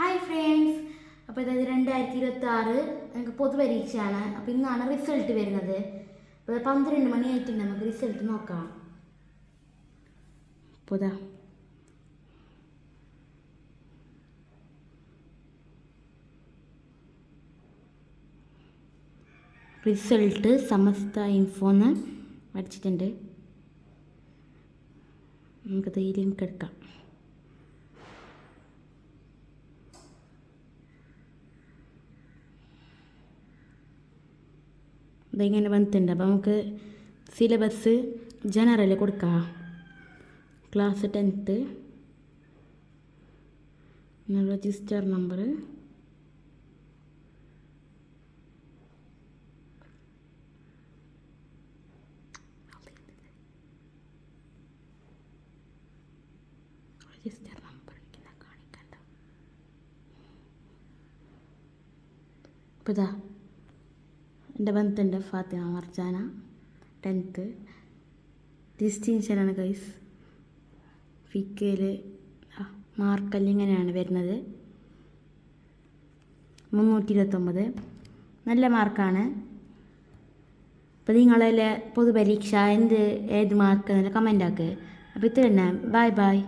Hi friends, അപ്പോൾ അതായത് 2026 നമുക്ക് പൊതുപരീക്ഷയാണ്. അപ്പോൾ ഇന്നാണ് റിസൾട്ട് വരുന്നത്. അപ്പോൾ 12 മണിയായിട്ടുണ്ട്. നമുക്ക് റിസൾട്ട് നോക്കാം. അപ്പോൾ റിസൾട്ട് സമസ്ത ഇൻഫോന്ന് അടിച്ചിട്ടുണ്ട്. നമുക്ക് ധൈര്യം എടുക്കാം. ഇതിങ്ങനെ വന്നിട്ടുണ്ട്. അപ്പോൾ നമുക്ക് സിലബസ് ജനറൽ കൊടുക്കാം. Class 10th, register number, register number കാണിക്കണ്ട. അപ്പോൾ ഇതാ എൻ്റെ ബന്ധുണ്ട് ഫാത്തിമ മർജാന 10th. ഡിസ്റ്റിങ്ഷനാണ് ഗൈസ്. ഫിക്കയിൽ മാർക്കെല്ലാം ഇങ്ങനെയാണ് വരുന്നത്. 329 നല്ല മാർക്കാണ്. അപ്പോൾ നിങ്ങളെ പൊതുപരീക്ഷ ഏത് മാർക്ക് എന്നല്ല കമൻ്റ് ആക്കുക. അപ്പോൾ ഇത്ര തന്നെ. Bye bye.